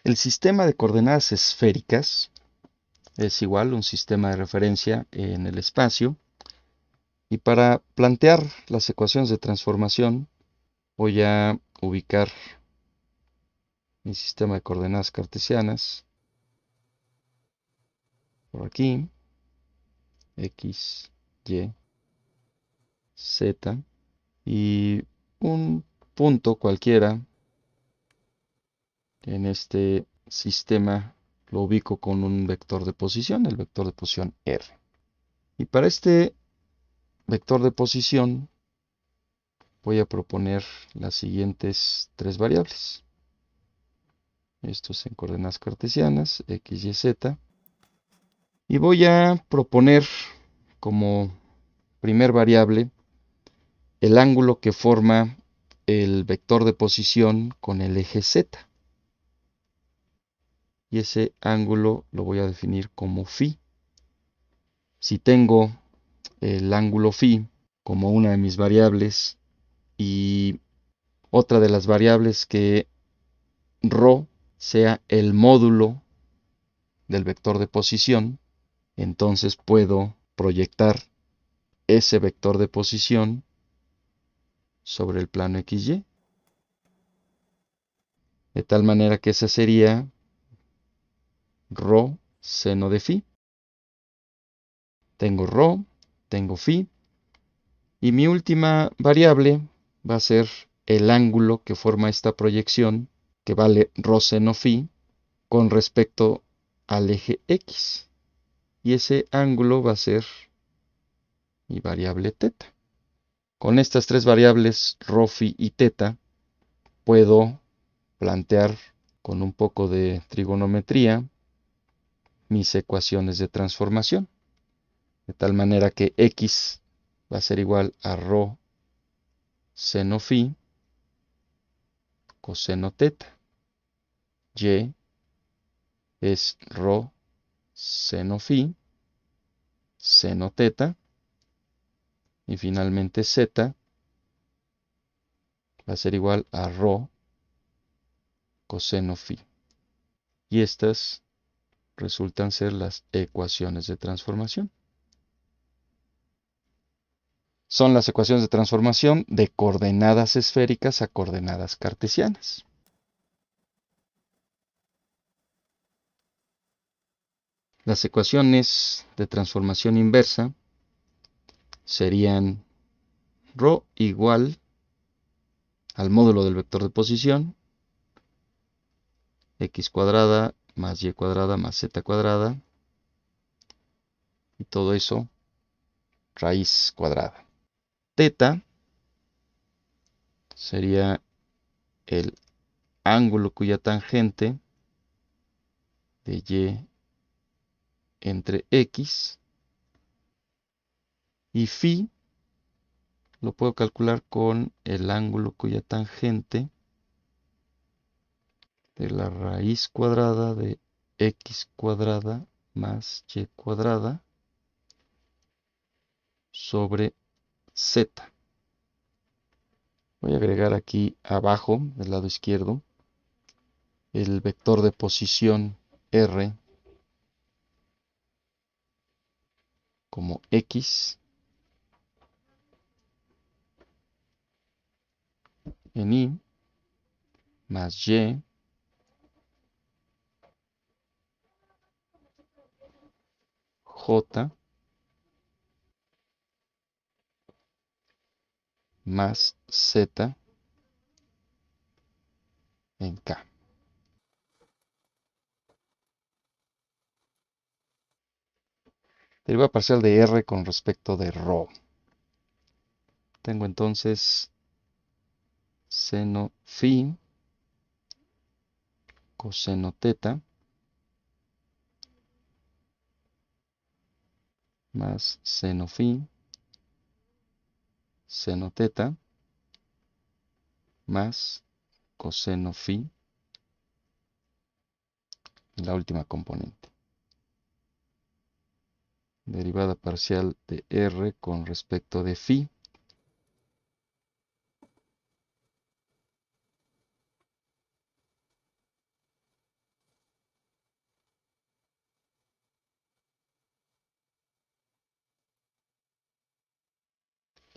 El sistema de coordenadas esféricas es igual un sistema de referencia en el espacio. Y para plantear las ecuaciones de transformación, voy a ubicar mi sistema de coordenadas cartesianas por aquí, x, y, z, y un punto cualquiera en este sistema lo ubico con un vector de posición, el vector de posición r. Y para este vector de posición voy a proponer las siguientes tres variables. Esto es en coordenadas cartesianas, x, y, z. Y voy a proponer como primer variable el ángulo que forma el vector de posición con el eje z. Y ese ángulo lo voy a definir como phi. Si tengo el ángulo phi como una de mis variables y otra de las variables que ρ sea el módulo del vector de posición, entonces puedo proyectar ese vector de posición sobre el plano XY. De tal manera que esa sería ρ seno de phi. Tengo ρ, tengo phi. Y mi última variable va a ser el ángulo que forma esta proyección, que vale ρ seno phi, con respecto al eje X. Y ese ángulo va a ser mi variable θ. Con estas tres variables, ρ, phi y θ, puedo plantear con un poco de trigonometría mis ecuaciones de transformación. De tal manera que x va a ser igual a ρ seno phi coseno θ. Y es ρ seno phi seno θ. Y finalmente z va a ser igual a ρ coseno phi. Y estas resultan ser las ecuaciones de transformación. Son las ecuaciones de transformación de coordenadas esféricas a coordenadas cartesianas. Las ecuaciones de transformación inversa serían ρ igual al módulo del vector de posición, x cuadrada más y cuadrada más z cuadrada, y todo eso raíz cuadrada. Θ sería el ángulo cuya tangente de y entre x, y phi lo puedo calcular con el ángulo cuya tangente de la raíz cuadrada de x cuadrada más y cuadrada sobre z. Voy a agregar aquí abajo, del lado izquierdo, el vector de posición r como x en y más y j más z en k. Deriva parcial de r con respecto de ρ. Tengo entonces seno phi coseno θ más seno phi seno θ más coseno phi, la última componente. Derivada parcial de r con respecto de phi.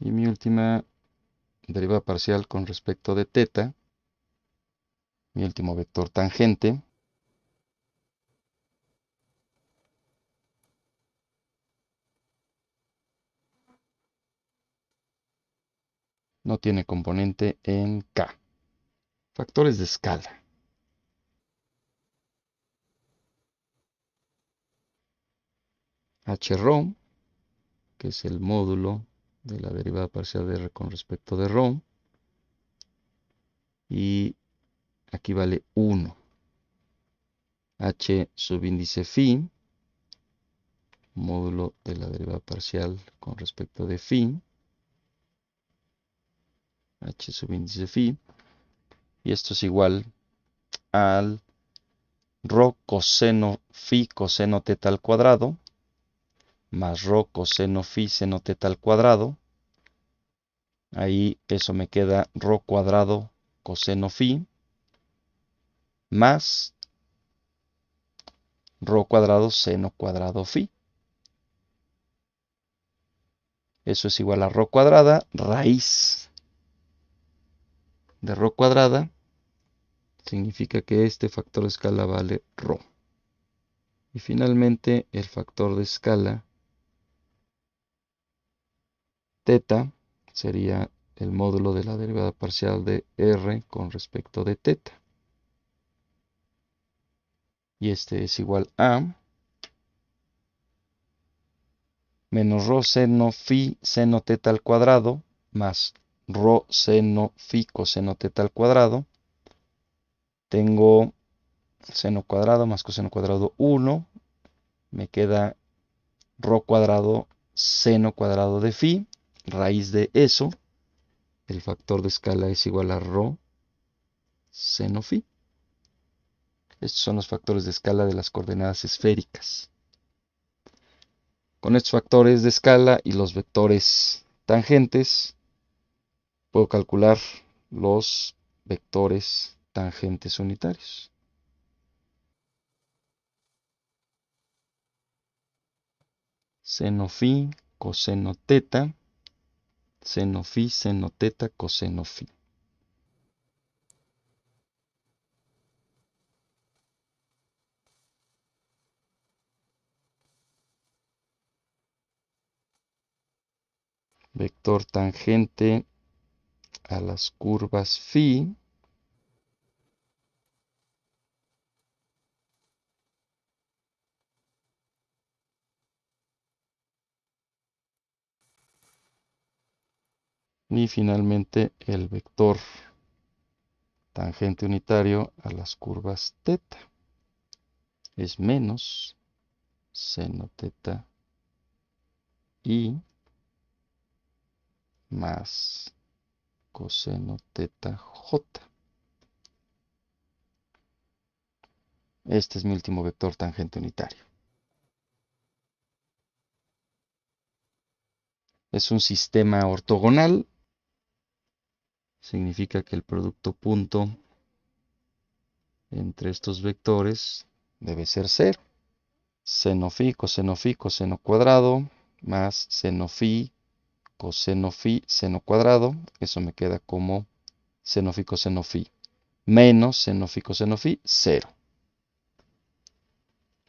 Y mi última derivada parcial con respecto de teta, mi último vector tangente, no tiene componente en K. Factores de escala. H-ρ, que es el módulo de la derivada parcial de R con respecto de ρ. Y aquí vale 1. H subíndice phi, módulo de la derivada parcial con respecto de phi. H subíndice phi. Y esto es igual al ρ coseno phi coseno teta al cuadrado más ρ coseno phi seno teta al cuadrado. Ahí eso me queda ρ cuadrado coseno phi más ρ cuadrado seno cuadrado phi. Eso es igual a ρ cuadrada raíz de ρ cuadrada. Significa que este factor de escala vale ρ. Y finalmente el factor de escala teta sería el módulo de la derivada parcial de R con respecto de teta. Y este es igual a menos ρ seno phi seno teta al cuadrado más ρ seno phi coseno teta al cuadrado. Tengo seno cuadrado más coseno cuadrado 1. Me queda ρ cuadrado seno cuadrado de phi. Raíz de eso, el factor de escala es igual a ρ seno phi. Estos son los factores de escala de las coordenadas esféricas. Con estos factores de escala y los vectores tangentes, puedo calcular los vectores tangentes unitarios. Seno phi, coseno teta, seno phi, seno teta, coseno phi. Vector tangente a las curvas phi y finalmente el vector tangente unitario a las curvas teta es menos seno teta i más coseno teta j. Este es mi último vector tangente unitario. Es un sistema ortogonal. Significa que el producto punto entre estos vectores debe ser 0. Seno phi, coseno cuadrado, más seno phi, seno cuadrado. Eso me queda como seno phi, menos seno phi, 0.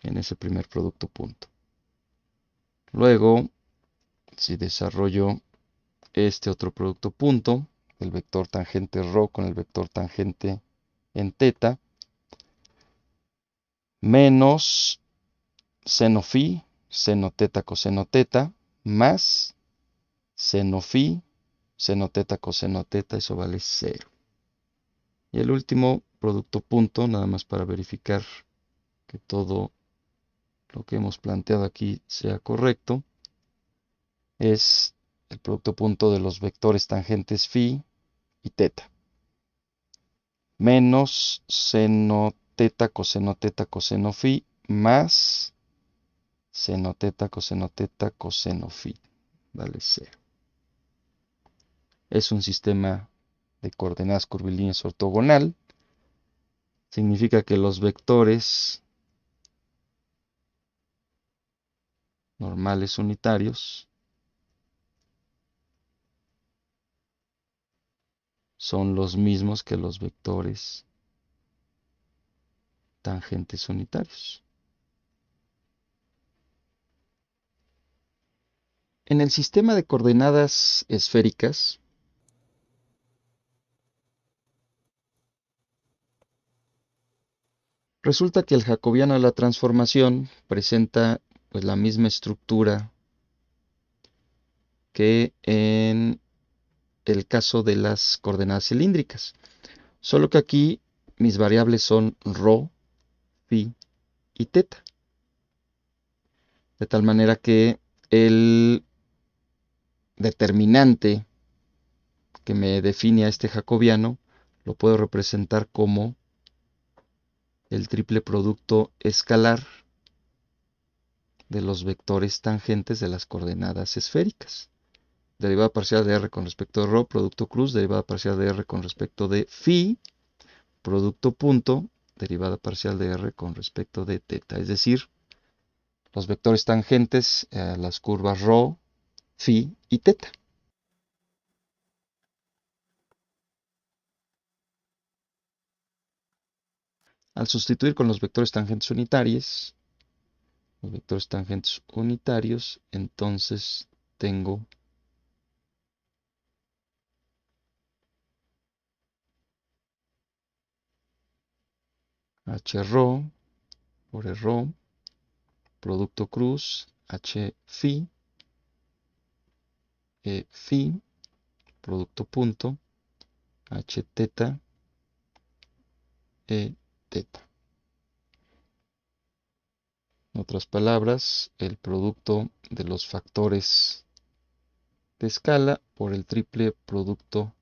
En ese primer producto punto. Luego, si desarrollo este otro producto punto, el vector tangente ρ con el vector tangente en teta, menos seno phi, seno teta, coseno teta, más seno phi, seno teta, coseno teta, eso vale 0. Y el último producto punto, nada más para verificar que todo lo que hemos planteado aquí sea correcto, es el producto punto de los vectores tangentes phi y teta. Menos seno teta, coseno phi, más seno teta, coseno phi. Vale 0. Es un sistema de coordenadas curvilíneas ortogonal. Significa que los vectores normales unitarios son los mismos que los vectores tangentes unitarios. En el sistema de coordenadas esféricas, resulta que el jacobiano de la transformación presenta pues la misma estructura que en el caso de las coordenadas cilíndricas, solo que aquí mis variables son ρ, phi y teta, de tal manera que el determinante que me define a este jacobiano lo puedo representar como el triple producto escalar de los vectores tangentes de las coordenadas esféricas. Derivada parcial de r con respecto de ρ, producto cruz, derivada parcial de r con respecto de phi, producto punto, derivada parcial de r con respecto de teta. Es decir, los vectores tangentes a las curvas ρ, phi y teta. Al sustituir con los vectores tangentes unitarios, entonces tengo h por ρ, producto cruz, h phi, e phi, producto punto, h teta, e teta. En otras palabras, el producto de los factores de escala por el triple producto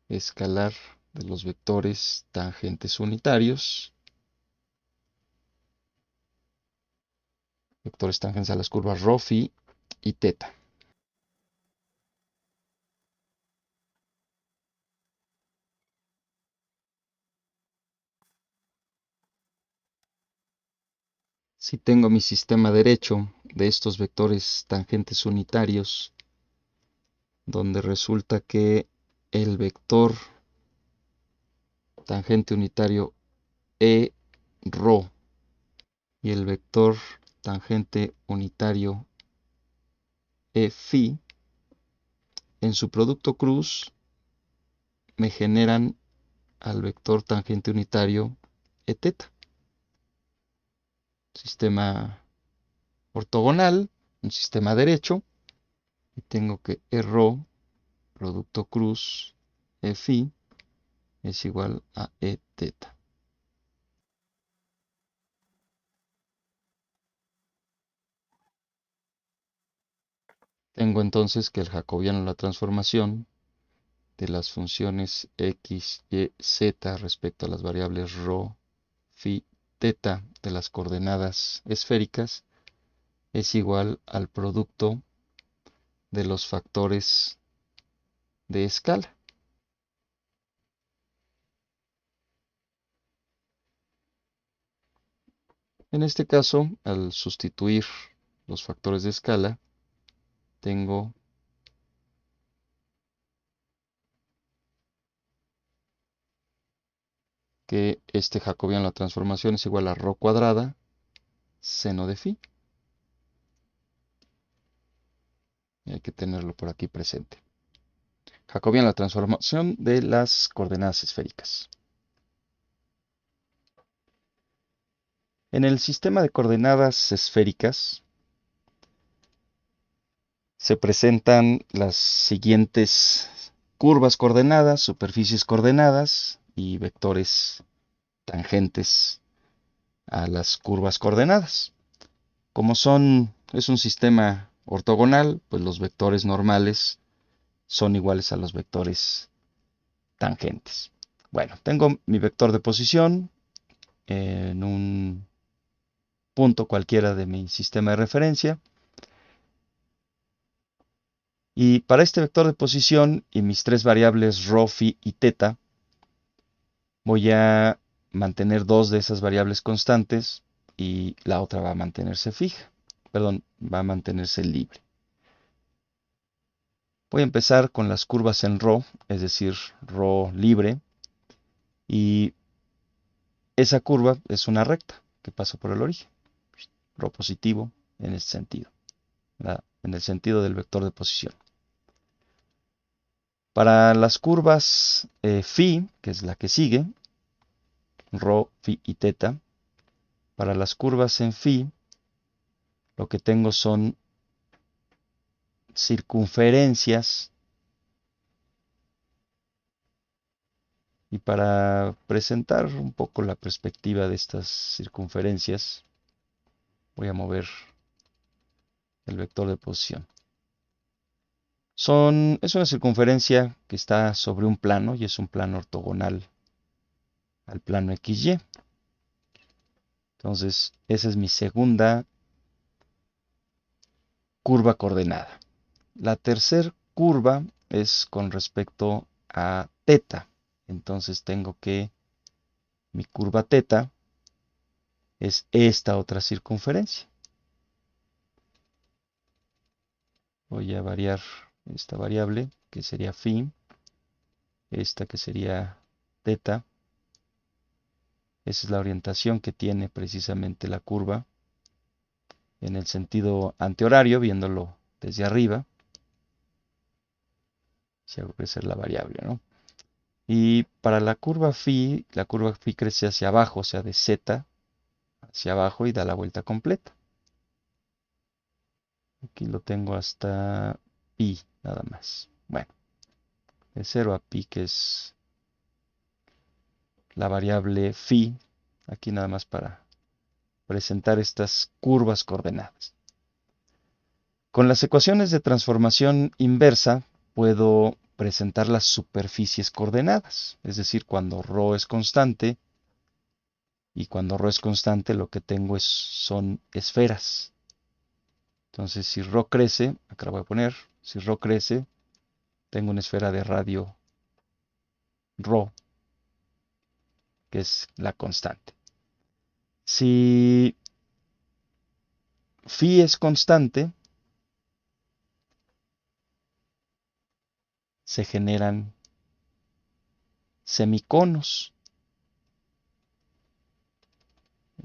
escalar de los vectores tangentes unitarios, vectores tangentes a las curvas ρ, phi y teta. Si tengo mi sistema derecho de estos vectores tangentes unitarios, donde resulta que el vector tangente unitario e ρ y el vector tangente unitario e phi en su producto cruz me generan al vector tangente unitario e teta. Sistema ortogonal, un sistema derecho, y tengo que e ρ, producto cruz, e phi, es igual a e teta. Tengo entonces que el jacobiano de la transformación de las funciones x, y, z respecto a las variables ρ, phi, teta de las coordenadas esféricas es igual al producto de los factores de escala. En este caso, al sustituir los factores de escala, tengo que este jacobiano de la transformación es igual a ρ cuadrada seno de phi. Y hay que tenerlo por aquí presente. Jacobiano de la transformación de las coordenadas esféricas. En el sistema de coordenadas esféricas se presentan las siguientes curvas coordenadas, superficies coordenadas y vectores tangentes a las curvas coordenadas. Como es un sistema ortogonal, pues los vectores normales son iguales a los vectores tangentes. Bueno, tengo mi vector de posición en un punto cualquiera de mi sistema de referencia. Y para este vector de posición y mis tres variables ρ, phi y teta, voy a mantener dos de esas variables constantes y la otra va a mantenerse fija. Perdón, va a mantenerse libre. Voy a empezar con las curvas en ρ, es decir, ρ libre, y esa curva es una recta que pasa por el origen, ρ positivo en este sentido, en el sentido del vector de posición. Para las curvas phi, que es la que sigue, ρ, phi y teta, para las curvas en phi, lo que tengo son circunferencias, y para presentar un poco la perspectiva de estas circunferencias, voy a mover el vector de posición. Es una circunferencia que está sobre un plano y es un plano ortogonal al plano XY. Entonces, esa es mi segunda curva coordenada. La tercera curva es con respecto a teta. Entonces tengo que mi curva teta es esta otra circunferencia. Voy a variar esta variable que sería phi, esta que sería teta. Esa es la orientación que tiene precisamente la curva en el sentido antihorario, viéndolo desde arriba. Si hago crecer la variable, ¿no? Y para la curva phi crece hacia abajo, o sea, de z hacia abajo y da la vuelta completa. Aquí lo tengo hasta pi, nada más. Bueno, de 0 a pi, que es la variable phi, aquí nada más para presentar estas curvas coordenadas. Con las ecuaciones de transformación inversa puedo presentar las superficies coordenadas, es decir, cuando ρ es constante, y cuando ρ es constante lo que tengo son esferas. Entonces si ρ crece, acá la voy a poner, si ρ crece, tengo una esfera de radio ρ, que es la constante. Si phi es constante, se generan semiconos.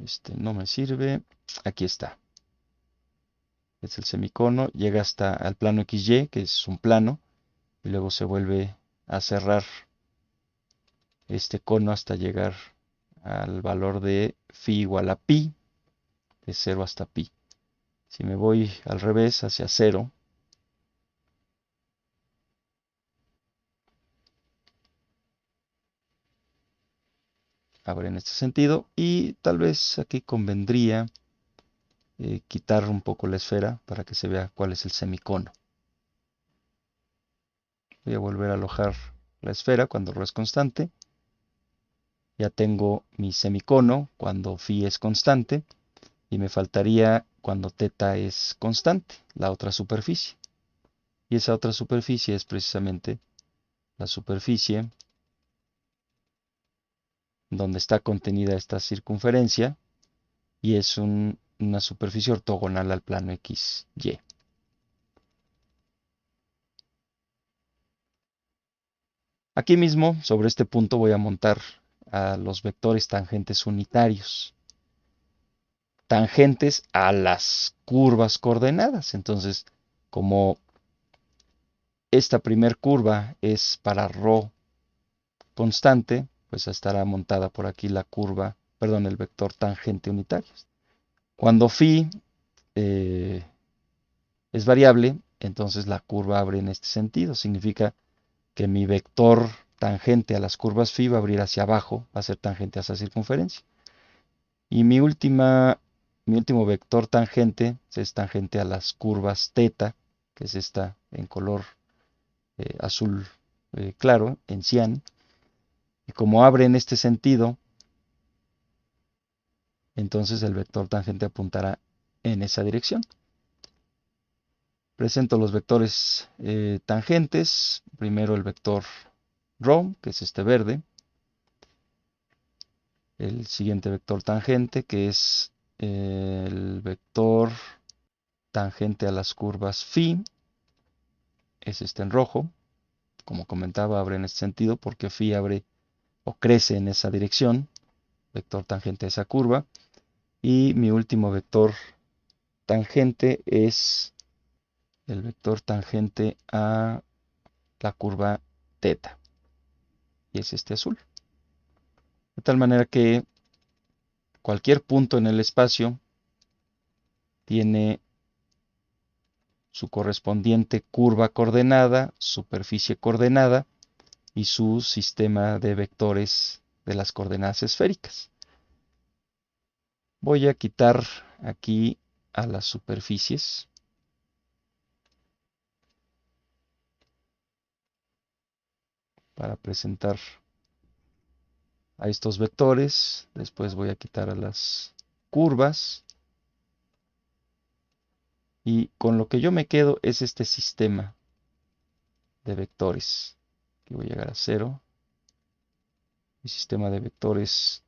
Este no me sirve. Aquí está. Es el semicono. Llega hasta el plano XY, que es un plano. Y luego se vuelve a cerrar este cono hasta llegar al valor de phi igual a pi. De 0 hasta pi. Si me voy al revés, hacia 0, abre en este sentido. Y tal vez aquí convendría quitar un poco la esfera para que se vea cuál es el semicono. Voy a volver a alojar la esfera cuando ρ es constante. Ya tengo mi semicono cuando phi es constante. Y me faltaría cuando teta es constante, la otra superficie. Y esa otra superficie es precisamente la superficie donde está contenida esta circunferencia. Y es una superficie ortogonal al plano XY. Aquí mismo, sobre este punto, voy a montar a los vectores tangentes unitarios, tangentes a las curvas coordenadas. Entonces, como esta primer curva es para ρ constante, pues estará montada por aquí la curva, perdón, el vector tangente unitario. Cuando phi es variable, entonces la curva abre en este sentido. Significa que mi vector tangente a las curvas phi va a abrir hacia abajo, va a ser tangente a esa circunferencia. Y mi último vector tangente es tangente a las curvas teta, que es esta en color azul claro, en cian. Y como abre en este sentido, entonces el vector tangente apuntará en esa dirección. Presento los vectores tangentes. Primero el vector ρ, que es este verde. El siguiente vector tangente, que es el vector tangente a las curvas phi, es este en rojo. Como comentaba, abre en este sentido porque phi abre o crece en esa dirección, vector tangente a esa curva. Y mi último vector tangente es el vector tangente a la curva teta. Y es este azul. De tal manera que cualquier punto en el espacio tiene su correspondiente curva coordenada, superficie coordenada y su sistema de vectores de las coordenadas esféricas. Voy a quitar aquí a las superficies. Para presentar a estos vectores. Después voy a quitar a las curvas. Y con lo que yo me quedo es este sistema de vectores. Aquí voy a llegar a 0. Mi sistema de vectores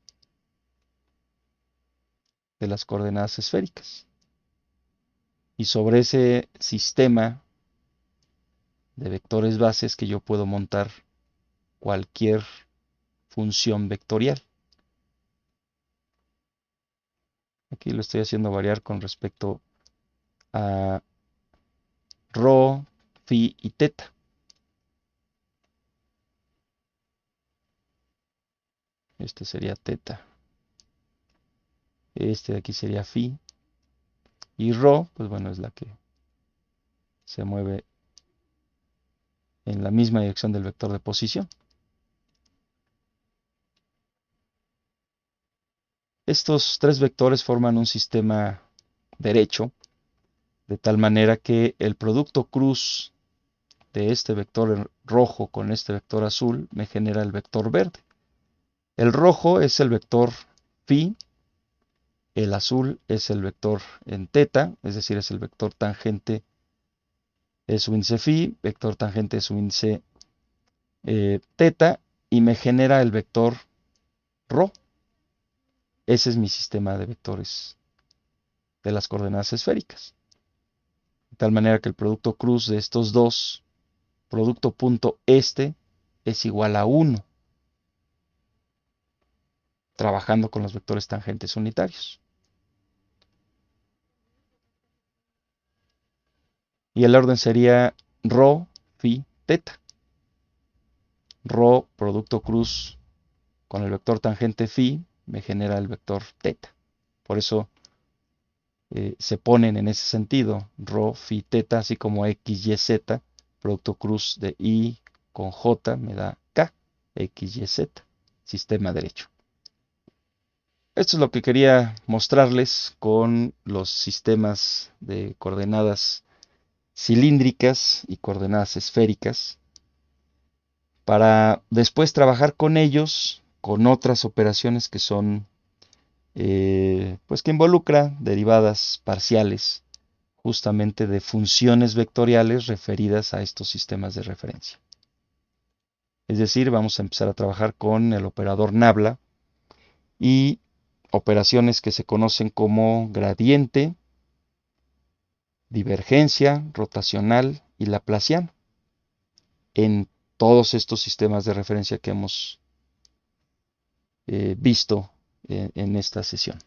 de las coordenadas esféricas. Y sobre ese sistema de vectores bases que yo puedo montar cualquier función vectorial. Aquí lo estoy haciendo variar con respecto a rho, phi y teta. Este sería teta. Este de aquí sería phi. Y rho, pues bueno, es la que se mueve en la misma dirección del vector de posición. Estos tres vectores forman un sistema derecho, de tal manera que el producto cruz de este vector rojo con este vector azul me genera el vector verde. El rojo es el vector phi, el azul es el vector en teta, es decir, es el vector tangente de su índice phi, vector tangente de su índice teta, y me genera el vector rho. Ese es mi sistema de vectores de las coordenadas esféricas. De tal manera que el producto cruz de estos dos, producto punto este, es igual a 1, trabajando con los vectores tangentes unitarios. Y el orden sería rho, phi, teta. Rho, producto cruz con el vector tangente phi, me genera el vector teta. Por eso se ponen en ese sentido, rho, phi, teta, así como x, y, z, producto cruz de i con j me da k, x, y, z, sistema derecho. Esto es lo que quería mostrarles con los sistemas de coordenadas cilíndricas y coordenadas esféricas, para después trabajar con ellos, con otras operaciones que son, pues que involucran derivadas parciales, justamente de funciones vectoriales referidas a estos sistemas de referencia. Es decir, vamos a empezar a trabajar con el operador nabla y operaciones que se conocen como gradiente, divergencia, rotacional y laplaciano en todos estos sistemas de referencia que hemos visto en esta sesión.